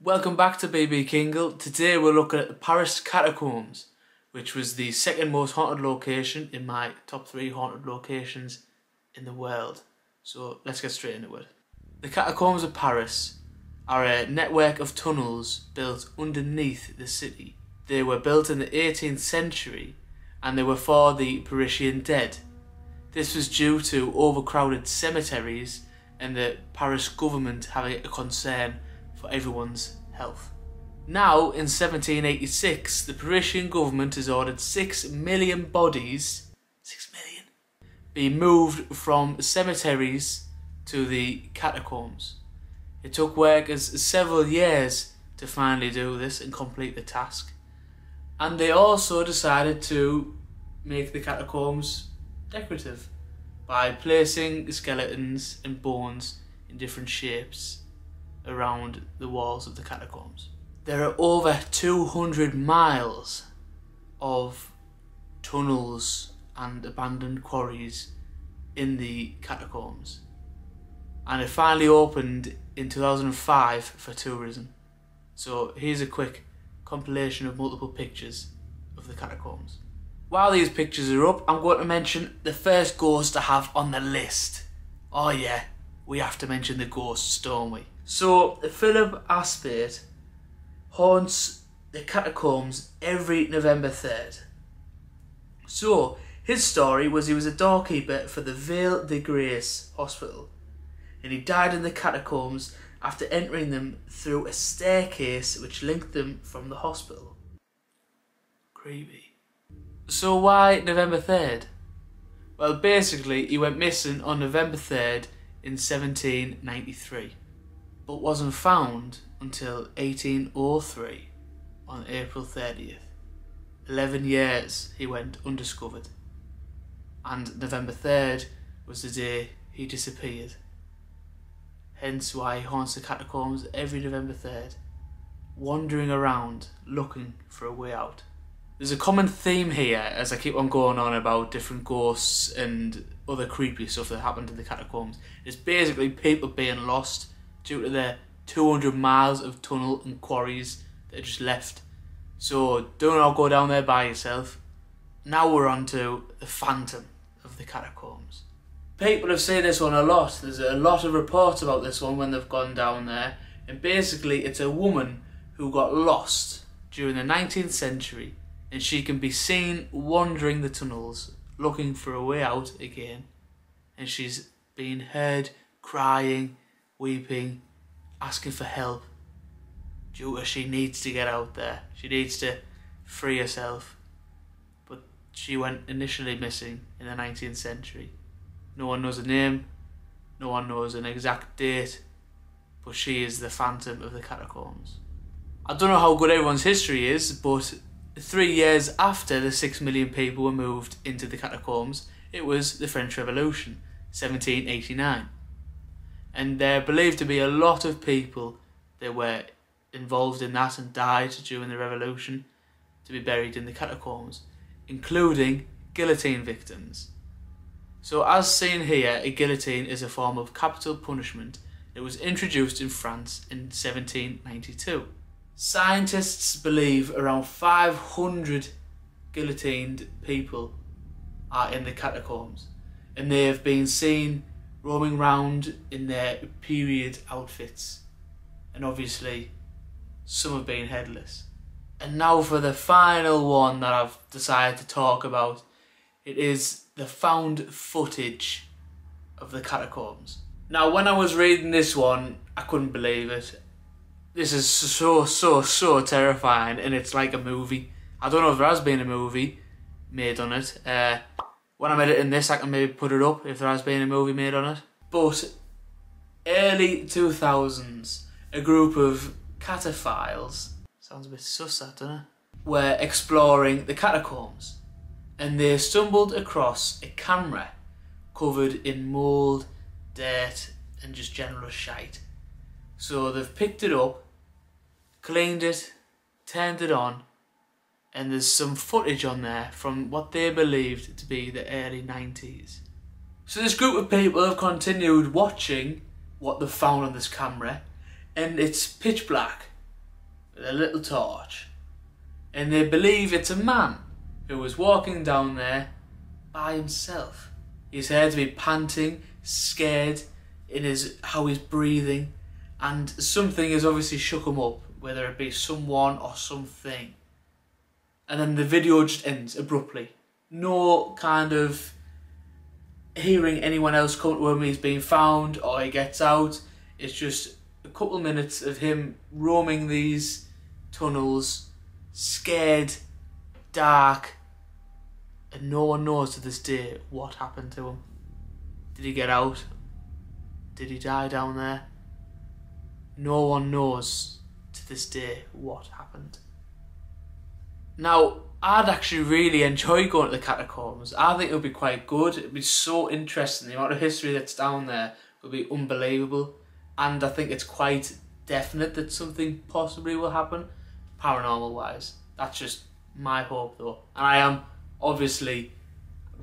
Welcome back to BB Kingle. Today we're looking at the Paris Catacombs, which was the second most haunted location in my top 3 haunted locations in the world. So let's get straight into it. The Catacombs of Paris are a network of tunnels built underneath the city. They were built in the 18th century and they were for the Parisian dead. This was due to overcrowded cemeteries and the Paris government having a concern for everyone's health. Now, in 1786, the Parisian government has ordered 6 million bodies, 6 million, be moved from cemeteries to the catacombs. It took workers several years to finally do this and complete the task. And they also decided to make the catacombs decorative by placing skeletons and bones in different shapes around the walls of the catacombs. There are over 200 miles of tunnels and abandoned quarries in the catacombs, and it finally opened in 2005 for tourism. So here's a quick compilation of multiple pictures of the catacombs. While these pictures are up, I'm going to mention the first ghost I have on the list. Oh yeah, we have to mention the ghosts, don't we? So Philip Aspate haunts the catacombs every November 3rd. So his story was he was a doorkeeper for the Vale de Grace hospital, and he died in the catacombs after entering them through a staircase which linked them from the hospital. Creepy. So why November 3rd? Well, basically he went missing on November 3rd in 1793. But wasn't found until 1803 on April 30th. 11 years he went undiscovered, and November 3rd was the day he disappeared. Hence why he haunts the catacombs every November 3rd, wandering around looking for a way out. There's a common theme here as I keep on going on about different ghosts and other creepy stuff that happened in the catacombs. It's basically people being lost due to the 200 miles of tunnel and quarries that are just left. So do not go down there by yourself. Now we're on to the phantom of the catacombs. People have seen this one a lot. There's a lot of reports about this one when they've gone down there. And basically it's a woman who got lost during the 19th century, and she can be seen wandering the tunnels looking for a way out again. And she's being heard crying, weeping, asking for help due to she needs to get out there. She needs to free herself. But she went initially missing in the 19th century. No one knows her name, no one knows an exact date, but she is the phantom of the catacombs. I don't know how good everyone's history is, but 3 years after the 6 million people were moved into the catacombs, it was the French Revolution, 1789. And there are believed to be a lot of people that were involved in that and died during the revolution to be buried in the catacombs, including guillotine victims. So as seen here, a guillotine is a form of capital punishment that was introduced in France in 1792. Scientists believe around 500 guillotined people are in the catacombs, and they have been seen roaming around in their period outfits, and obviously some have been headless. And now for the final one that I've decided to talk about. It is the found footage of the catacombs. Now when I was reading this one, I couldn't believe it. This is so terrifying, and it's like a movie. I don't know if there has been a movie made on it. When I'm editing this, I can maybe put it up if there has been a movie made on it. But early 2000s, a group of cataphiles, sounds a bit sus that, doesn't it, were exploring the catacombs, and they stumbled across a camera covered in mould, dirt and just general shite. So they've picked it up, cleaned it, turned it on, and there's some footage on there from what they believed to be the early 90s. So this group of people have continued watching what they've found on this camera, and it's pitch black. with a little torch. And they believe it's a man who was walking down there by himself. He's said to be panting, scared in how he's breathing, and something has obviously shook him up, whether it be someone or something. And then the video just ends abruptly. No kind of hearing anyone else come to him, he's being found or he gets out. It's just a couple minutes of him roaming these tunnels, scared, dark, and no one knows to this day what happened to him. Did he get out? Did he die down there? No one knows to this day what happened. Now, I'd actually really enjoy going to the catacombs. I think it would be quite good. It would be so interesting. The amount of history that's down there would be unbelievable. And I think it's quite definite that something possibly will happen, paranormal wise. That's just my hope though. And I am obviously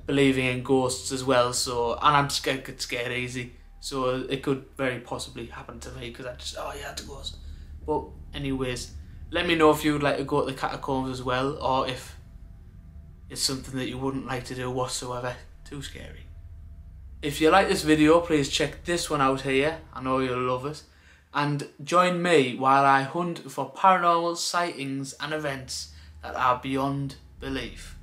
believing in ghosts as well, and I'm scared, get scared easy. So it could very possibly happen to me because I just, oh yeah, it's a ghost. But anyways, let me know if you would like to go to the catacombs as well, or if it's something that you wouldn't like to do whatsoever. Too scary. If you like this video, please check this one out here. I know you'll love it. And join me while I hunt for paranormal sightings and events that are beyond belief.